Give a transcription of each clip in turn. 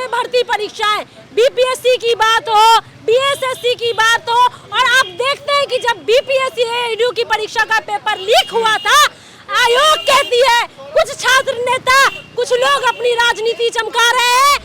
में भर्ती परीक्षाएं, बीपीएससी की बात हो, बीएसएससी की बात हो, और आप देखते हैं कि जब बीपीएससी एडू की परीक्षा का पेपर लीक हुआ था, आयोग कहती है कुछ छात्र नेता, कुछ लोग अपनी राजनीति चमका रहे हैं।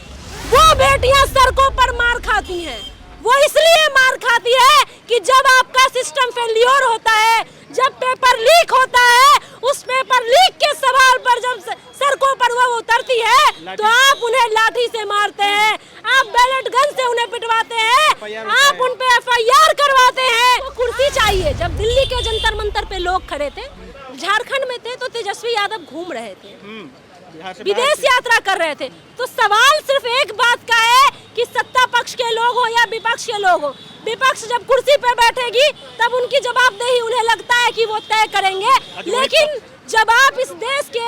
वो बेटियां सड़कों पर मार खाती हैं। वो इसलिए मार खाती है कि जब आपका सिस्टम फेल्योर होता है, जब पेपर लीक होता है, उस पेपर लीक के सवाल पर जब सड़कों पर वो उतरती है तो आप उन्हें लाठी से मारते हैं, आप बैलेट गन से उन्हें पिटवाते हैं, आप उन पे एफआईआर करवाते हैं। तो कुर्सी चाहिए। जब दिल्ली के जंतर मंतर पे लोग खड़े थे, झारखंड में थे, तो तेजस्वी यादव घूम रहे थे, विदेश यात्रा कर रहे थे। तो सवाल सिर्फ एक बात का है कि सत्ता पक्ष के लोग हो या विपक्ष के लोग हो, विपक्ष जब कुर्सी पर बैठेगी तब उनकी जवाबदेही उन्हें लगता है कि वो तय करेंगे। लेकिन जब आप इस देश के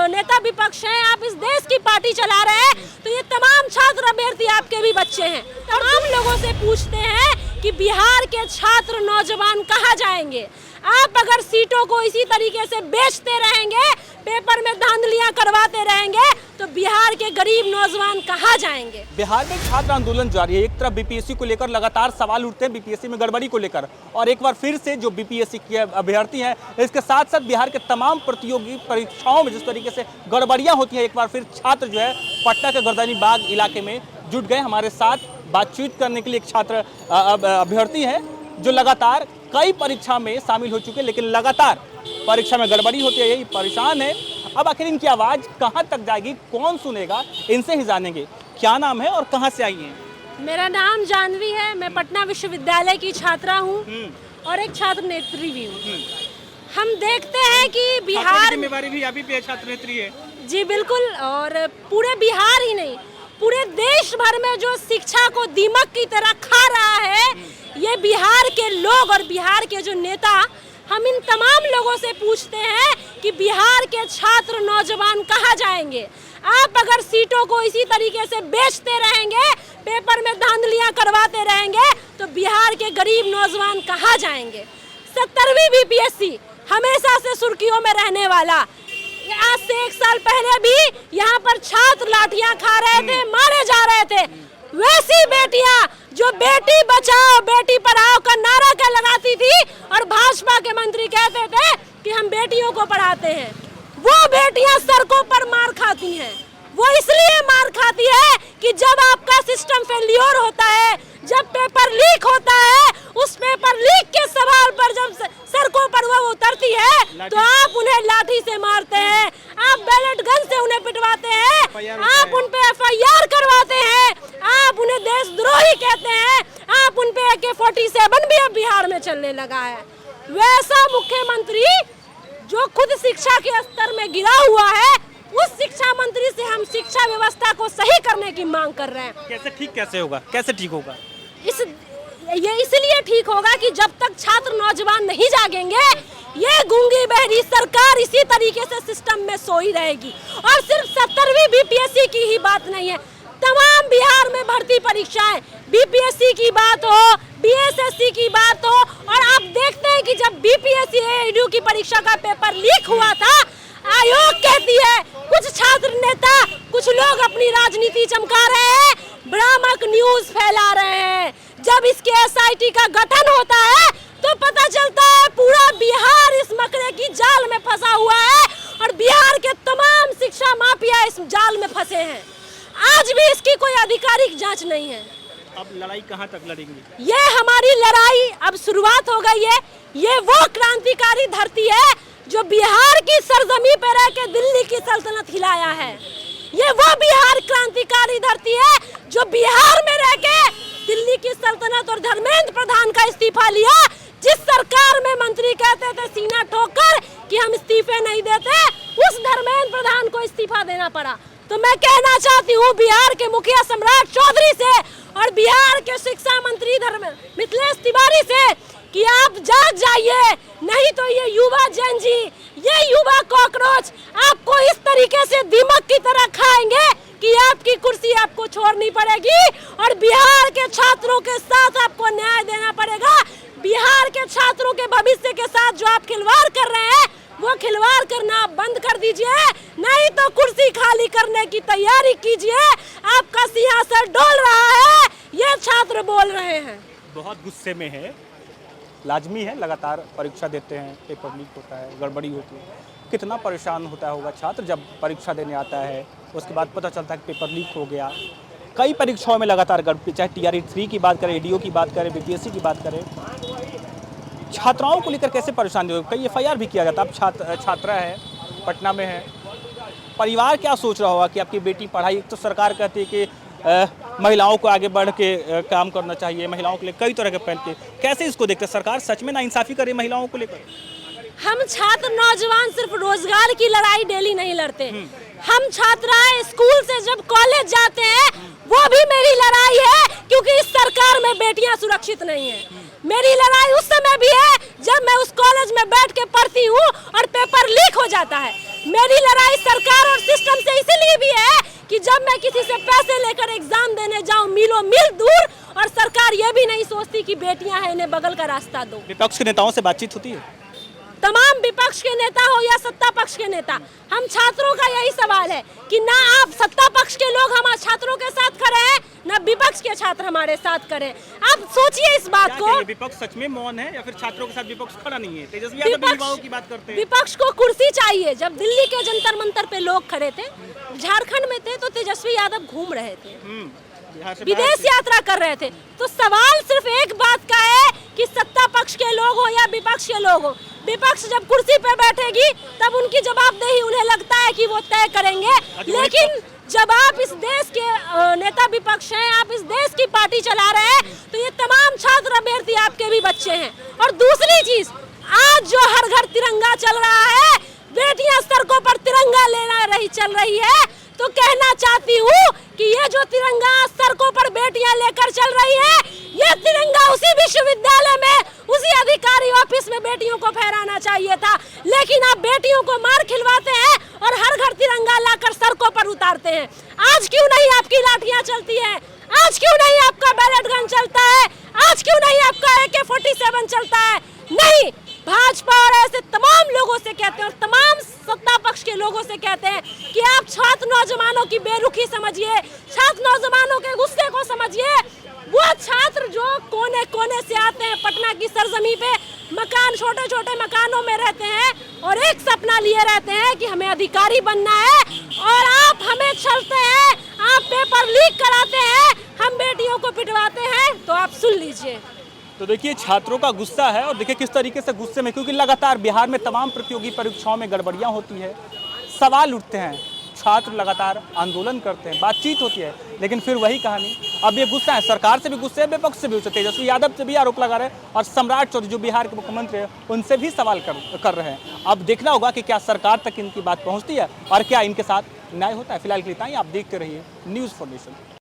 नेता विपक्ष हैं, आप इस देश की पार्टी चला रहे हैं, तो ये तमाम छात्र अभ्यर्थी आपके भी बच्चे हैं। तमाम लोगों से पूछते हैं कि बिहार के छात्र नौजवान कहाँ जाएंगे। आप अगर सीटों को इसी तरीके से बेचते रहेंगे, पेपर में धांधलियां करवाते रहेंगे, तो बिहार के गरीब नौजवान कहाँ जाएंगे। बिहार में छात्र आंदोलन जारी है। एक तरफ बीपीएससी को लेकर लगातार सवाल उठते हैं, बीपीएससी में गड़बड़ी को लेकर, और एक बार फिर से जो बीपीएससी के अभ्यर्थी हैं, इसके साथ साथ बिहार के तमाम प्रतियोगी परीक्षाओं में जिस तरीके से गड़बड़ियां होती हैं, एक बार फिर छात्र जो है पटना के गर्दनी बाग इलाके में जुट गए। हमारे साथ बातचीत करने के लिए एक छात्र अभ्यर्थी है जो लगातार कई परीक्षा में शामिल हो चुके हैं, लेकिन लगातार परीक्षा में गड़बड़ी होती है, यही परेशान है। अब आखिर इनकी आवाज़ कहाँ तक जाएगी, कौन सुनेगा, इनसे ही जानेंगे। क्या नाम है और कहाँ से आई हैं? मेरा नाम जानवी है, मैं पटना विश्वविद्यालय की छात्रा हूँ और एक छात्र नेत्री भी हूँ। हम देखते हैं कि बिहार जिम्मेवारी भी अभी पे छात्र नेत्री है। जी बिल्कुल, और पूरे बिहार ही नहीं, पूरे देश भर में जो शिक्षा को दीमक की तरह खा रहा है, ये बिहार के लोग और बिहार के जो नेता, हम इन तमाम लोगों से पूछते हैं कि बिहार के छात्र नौजवान कहाँ जाएंगे। आप अगर सीटों को इसी तरीके से बेचते रहेंगे, पेपर में धांधलियां करवाते रहेंगे, तो बिहार के गरीब नौजवान कहाँ जाएंगे। 70वीं बीपीएससी हमेशा से सुर्खियों में रहने वाला, आज से 1 साल पहले भी यहाँ पर छात्र लाठियां खा रहे थे, मारे जा रहे थे। वैसी बेटियां जो बेटी बचाओ बेटी पढ़ाओ का नारा क्या लगाती थी और भाजपा के मंत्री कहते थे कि हम बेटियों को पढ़ाते हैं, वो बेटियां सड़कों पर मार खाती हैं। वो इसलिए मार खाती है कि जब आपका सिस्टम फेल्योर होता है, जब पेपर लीक होता है, उस पेपर लीक के सवाल पर जब सड़कों पर वो उतरती है तो आप उन्हें लाठी से मारते हैं, आप बैलेट गन से उन्हें पिटवाते हैं, आप उन पे एफआईआर करवाते हैं, आप उन्हें देशद्रोही कहते हैं, आप उन पे AK-47 भी अब बिहार में चलने लगा है। वैसा मुख्यमंत्री जो खुद शिक्षा के स्तर में गिरा हुआ है, उस शिक्षा मंत्री से हम शिक्षा व्यवस्था को सही करने की मांग कर रहे हैं। कैसे ठीक कैसे होगा, कैसे ठीक होगा? ये इसलिए ठीक होगा कि जब तक छात्र नौजवान नहीं जागेंगे, ये गूंगी बहरी सरकार इसी तरीके से सिस्टम में सोई रहेगी। और सिर्फ 70वीं बीपीएससी की ही बात नहीं है, तमाम बिहार में भर्ती परीक्षाएं, बीपीएससी की बात हो, बीएसएससी की बात हो, और आप देखते हैं कि जब बीपीएससी एडू की परीक्षा का पेपर लीक हुआ था, आयोग कहती है कुछ छात्र नेता, कुछ लोग अपनी राजनीति चमका रहे हैं, भ्रामक न्यूज फैला रहे हैं। जब इसके एसआईटी का गठन होता है तो पता चलता है पूरा बिहार इस मकड़े की जाल में फंसा हुआ है और बिहार के तमाम शिक्षा माफिया इस जाल में फंसे हैं। आज भी इसकी कोई आधिकारिक जांच नहीं है। अब लड़ाई कहाँ तक लड़ेंगे? ये हमारी लड़ाई अब शुरुआत हो गई है। ये वो क्रांतिकारी धरती है जो बिहार की सरजमी पर रह के दिल्ली की सल्तनत हिलाया है। ये वो बिहार क्रांतिकारी धरती है जो बिहार में रह के दिल्ली की सल्तनत और धर्मेंद्र प्रधान का इस्तीफा लिया। जिस सरकार में मंत्री कहते थे सीना ठोकर कि हम इस्तीफे नहीं देते, उस धर्मेंद्र प्रधान को इस्तीफा देना पड़ा। तो मैं कहना चाहती हूँ बिहार के मुखिया सम्राट चौधरी से और बिहार के शिक्षा मंत्री मिथिलेश तिवारी से कि आप जाग जाइए, नहीं तो ये युवा जेनजी, ये युवा कॉकरोच आपको इस तरीके से दीमक की तरह खाएंगे कि आपकी कुर्सी आपको छोड़नी पड़ेगी और बिहार के छात्रों के साथ आपको न्याय देना पड़ेगा। बिहार के छात्रों के भविष्य के साथ जो आप खिलवाड़ कर रहे हैं, वो खिलवाड़ करना आप बंद कर दीजिए, नहीं तो कुर्सी खाली करने की तैयारी कीजिए। आपका सिंहासन डोल रहा है, ये छात्र बोल रहे हैं। बहुत गुस्से में है, लाजमी है, लगातार परीक्षा देते हैं, पेपर लीक होता है, गड़बड़ी होती है, कितना परेशान होता होगा छात्र जब परीक्षा देने आता है, उसके बाद पता चलता है कि पेपर लीक हो गया। कई परीक्षाओं में लगातार गड़बड़ी, चाहे TRE 3 की बात करें, ADO की बात करें, BPSC की बात करें, छात्राओं को लेकर कैसे परेशानी हो, कई FIR भी किया जाता है। आप छात्रा है, पटना में है, परिवार क्या सोच रहा होगा कि आपकी बेटी पढ़ाई, एक तो सरकार कहती है कि महिलाओं को आगे बढ़ के काम करना चाहिए, महिलाओं के लिए कई तरह के पहल के, कैसे इसको देखते हैं? सरकार सच में नाइंसाफ़ी कर रही है महिलाओं को लेकर? हम छात्र नौजवान सिर्फ रोजगार की लड़ाई डेली नहीं लड़ते, हम छात्राएं स्कूल से जब कॉलेज जाते हैं वो भी मेरी लड़ाई है, क्योंकि इस सरकार में बेटियां सुरक्षित नहीं है। मेरी लड़ाई उस समय भी है जब मैं उस कॉलेज में बैठ के पढ़ती हूँ और पेपर लीक हो जाता है। मेरी लड़ाई सरकार और सिस्टम से इसलिए भी है कि जब मैं किसी से पैसे लेकर एग्जाम देने जाऊं मीलों मील दूर, और सरकार ये भी नहीं सोचती कि बेटियां हैं, इन्हें बगल का रास्ता दो। विपक्ष के नेताओं से बातचीत होती है? तमाम विपक्ष के नेता हो या सत्ता पक्ष के नेता, हम छात्रों का यही सवाल है कि ना आप सत्ता पक्ष के लोग हमारे छात्रों के साथ खड़े हैं, ना विपक्ष के छात्र हमारे साथ खड़े। आप सोचिए इस बात को। विपक्ष सच में मौन है या फिर छात्रों के साथ विपक्ष खड़ा नहीं है? तेजस्वी यादव युवाओं की बात करते हैं। विपक्ष को कुर्सी चाहिए। जब दिल्ली के जंतर मंतर पे लोग खड़े थे, झारखंड में थे, तो तेजस्वी यादव घूम रहे थे, विदेश यात्रा कर रहे थे। तो सवाल सिर्फ एक बात का है कि सत्ता पक्ष के लोग हो या विपक्ष के लोग हो, विपक्ष जब कुर्सी पे बैठेगी तब उनकी जवाबदेही उन्हें लगता है कि वो तय करेंगे। लेकिन जब आप इस देश के नेता विपक्ष हैं, आप इस देश की पार्टी चला रहे हैं, तो ये तमाम छात्र अभ्यर्थी आपके भी बच्चे हैं। और दूसरी चीज, आज जो हर घर तिरंगा चल रहा है, बेटियां सड़कों पर तिरंगा लेना चल रही है, तो कहना चाहती हूँ कि ये जो तिरंगा सड़कों पर बेटियां लेकर चल रही है, ये तिरंगा उसी विश्वविद्यालय में, उसी अधिकारी ऑफिस में बेटियों को फहराना चाहिए था। लेकिन आप बेटियों को मार खिलवाते हैं और हर घर तिरंगा लाकर सड़कों पर उतारते हैं। आज क्यों नहीं आपकी लाठियां चलती है? आज क्यों नहीं आपका बैलेट गन चलता है? आज क्यों नहीं आपका AK-47 चलता है? नहीं, भाजपा और ऐसे तमाम लोगों से कहते हैं और तमाम सत्ता पक्ष के लोगों से कहते हैं कि आप छात्र नौजवानों की बेरुखी समझिए, छात्र नौजवानों के गुस्से को समझिए। वो छात्र जो कोने कोने से आते हैं पटना की सरजमी पे, मकान, छोटे छोटे मकानों में रहते हैं और एक सपना लिए रहते हैं कि हमें अधिकारी बनना है, और आप हमें छलते हैं, आप पेपर लीक कराते हैं, हम बेटियों को पिटवाते हैं। तो आप सुन लीजिए। तो देखिए छात्रों का गुस्सा है, और देखिए किस तरीके से गुस्से में, क्योंकि लगातार बिहार में तमाम प्रतियोगी परीक्षाओं में गड़बड़ियां होती है, सवाल उठते हैं, छात्र लगातार आंदोलन करते हैं, बातचीत होती है, लेकिन फिर वही कहानी। अब ये गुस्सा है, सरकार से भी गुस्से है, विपक्ष से भी गुस्से, तेजस्वी यादव से भी आरोप लगा रहे हैं और सम्राट चौधरी जो बिहार के मुख्यमंत्री हैं उनसे भी सवाल कर रहे हैं। अब देखना होगा कि क्या सरकार तक इनकी बात पहुँचती है और क्या इनके साथ न्याय होता है। फिलहाल के लिए इतना ही, आप देखते रहिए न्यूज़ फॉर नेशन।